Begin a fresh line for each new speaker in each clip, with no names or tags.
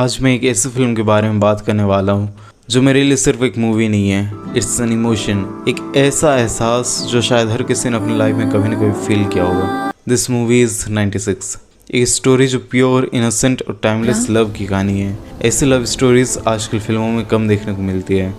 आज मैं एक ऐसी फिल्म के बारे में बात करने वाला हूँ जो मेरे लिए सिर्फ एक मूवी नहीं है, इट्स एन इमोशन। एक ऐसा एहसास जो शायद हर किसी ने अपनी लाइफ में कभी ना कभी फील किया होगा। This movie is 96। एक स्टोरी जो प्योर, इनोसेंट और टाइमलेस लव की कहानी है। ऐसी लव स्टोरीज आजकल फिल्मों में कम देखने को मिलती है,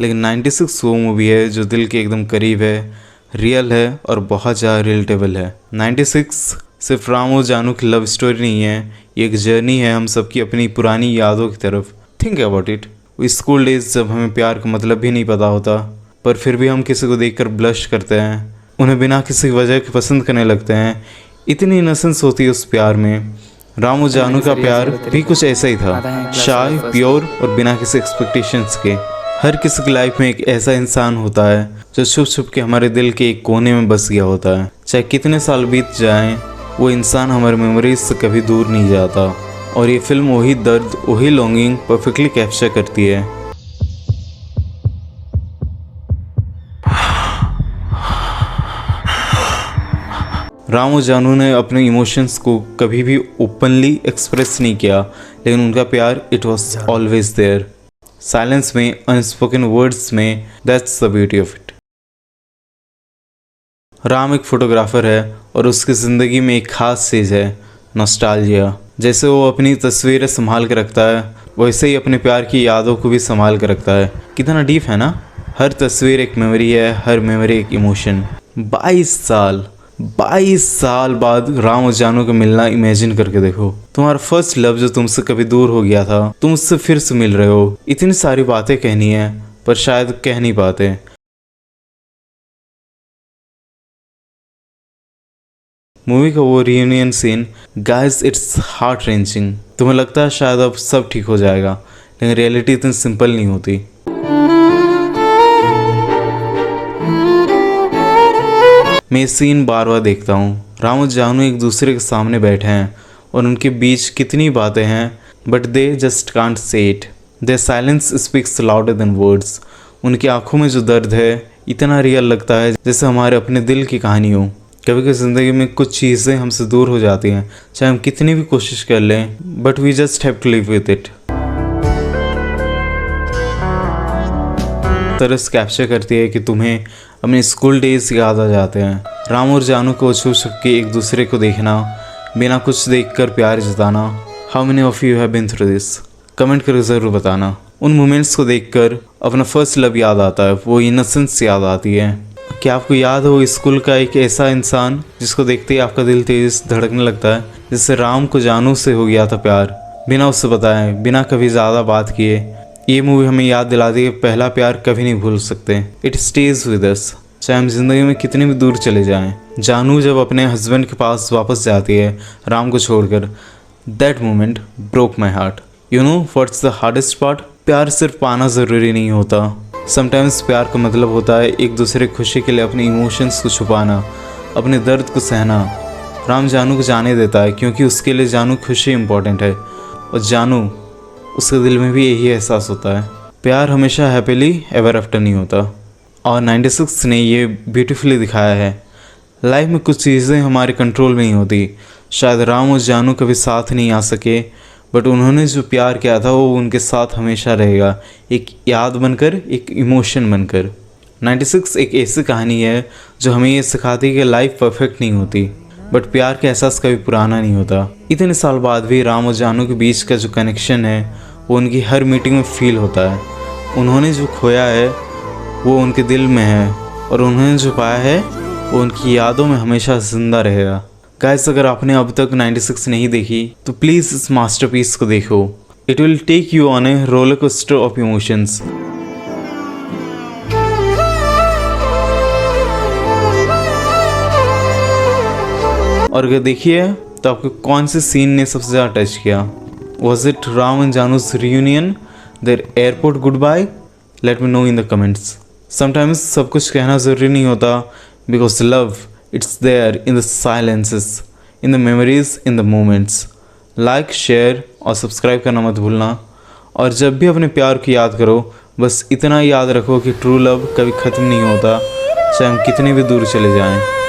लेकिन 96 वो मूवी है जो दिल के एकदम करीब है, रियल है और बहुत ज़्यादा रिलेटेबल है। 96 सिर्फ राम और जानू की लव स्टोरी नहीं है, ये एक जर्नी है हम सबकी अपनी पुरानी यादों की तरफ। थिंक अबाउट इट, वो स्कूल डेज जब हमें प्यार का मतलब भी नहीं पता होता, पर फिर भी हम किसी को देखकर ब्लश करते हैं, उन्हें बिना किसी वजह के पसंद करने लगते हैं। इतनी इनोसेंस होती है उस प्यार में। राम और जानू का प्यार भी कुछ ऐसा ही था, शाय, प्योर और बिना किसी एक्सपेक्टेशंस के। हर किसी की लाइफ में एक ऐसा इंसान होता है जो छुप छुप के हमारे दिल के एक कोने में बस गया होता है। चाहे कितने साल बीत जाएं, वो इंसान हमारे मेमोरीज से कभी दूर नहीं जाता। और ये फिल्म वही दर्द, वही लॉन्गिंग परफेक्टली कैप्चर करती है। राम और जानू ने अपने इमोशंस को कभी भी ओपनली एक्सप्रेस नहीं किया, लेकिन उनका प्यार it was always there, silence में, अनस्पोकन वर्ड्स में। That's the beauty of it. Ram एक फोटोग्राफर है और उसकी ज़िंदगी में एक खास चीज़ है, नॉस्टैल्जिया। जैसे वो अपनी तस्वीरें संभाल के रखता है, वैसे ही अपने प्यार की यादों को भी संभाल के रखता है। कितना डीप है ना। हर तस्वीर एक मेमोरी है, हर मेमोरी एक इमोशन। 22 साल बाद राम और जानू का मिलना इमेजिन करके देखो। तुम्हारा फर्स्ट लव जो तुमसे कभी दूर हो गया था, तुम उससे फिर से मिल रहे हो। इतनी सारी बातें कहनी है पर शायद कह नहीं पाते। मूवी का वो reunion scene, guys, it's heart wrenching. तुम्हें लगता है शायद अब सब ठीक हो जाएगा, लेकिन रियलिटी इतनी सिंपल नहीं होती। मैं ये सीन बार बार देखता हूँ। राम और जानू एक दूसरे के सामने बैठे हैं और उनके बीच कितनी बातें हैं, but they just can't say it. Their silence speaks louder than words. उनकी आंखों में जो दर्द है इतना रियल लगता है जैसे हमारे अपने दिल की कहानी हो। कभी कभी ज़िंदगी में कुछ चीज़ें हमसे दूर हो जाती हैं, चाहे हम कितनी भी कोशिश कर लें, but we just have to live with it. तरस कैप्चर करती है कि तुम्हें अपने स्कूल डेज याद आ जाते हैं। राम और जानू को छुप छुप के एक दूसरे को देखना, बिना कुछ देखकर प्यार जताना। How many of you have been through this? Comment करके ज़रूर बताना। उन मोमेंट्स को देखकर अपना फर्स्ट लव याद आता है, वो इनोसेंस याद आती है। क्या आपको याद हो स्कूल का एक ऐसा इंसान जिसको देखते ही आपका दिल तेज धड़कने लगता है, जिससे राम को जानू से हो गया था प्यार, बिना उससे बताए, बिना कभी ज़्यादा बात किए। ये मूवी हमें याद दिलाती है कि पहला प्यार कभी नहीं भूल सकते। इट स्टेज विद अस, चाहे हम जिंदगी में कितनी भी दूर चले जाएं। जानू जब अपने हस्बैंड के पास वापस जाती है राम को छोड़कर, that moment broke my heart. You know what's the hardest part? प्यार सिर्फ पाना ज़रूरी नहीं होता। समटाइम्स प्यार का मतलब होता है एक दूसरे की खुशी के लिए अपने इमोशंस को छुपाना, अपने दर्द को सहना। राम जानू को जाने देता है क्योंकि उसके लिए जानू खुशी इम्पोर्टेंट है, और जानू, उसके दिल में भी यही एहसास होता है। प्यार हमेशा हैप्पीली एवर आफ्टर नहीं होता, और 96 ने ये ब्यूटीफुली दिखाया है। लाइफ में कुछ चीज़ें हमारे कंट्रोल में नहीं होती। शायद राम और जानू कभी साथ नहीं आ सके, बट उन्होंने जो प्यार किया था वो उनके साथ हमेशा रहेगा, एक याद बनकर, एक इमोशन बनकर। 96 एक ऐसी कहानी है जो हमें ये सिखाती है कि लाइफ परफेक्ट नहीं होती, बट प्यार का एहसास कभी पुराना नहीं होता। इतने साल बाद भी राम और जानू के बीच का जो कनेक्शन है वो उनकी हर मीटिंग में फील होता है। उन्होंने जो खोया है वो उनके दिल में है, और उन्होंने जो पाया है वो उनकी यादों में हमेशा जिंदा रहेगा। गाइस, अगर आपने अब तक 96 नहीं देखी तो प्लीज़ इस मास्टरपीस को देखो। It will take you on a roller coaster of emotions. और अगर देखिए तो आपको कौन से सीन ने सबसे ज़्यादा टच किया? Was it Ram and Jaanu's reunion, their airport goodbye? Let me know in the comments. Sometimes सब कुछ कहना ज़रूरी नहीं होता, because love, it's there in the silences, in the memories, in the moments. Like, share और सब्सक्राइब करना मत भूलना। और जब भी अपने प्यार की याद करो, बस इतना याद रखो कि ट्रू लव कभी ख़त्म नहीं होता, चाहे हम कितने भी दूर चले जाएं।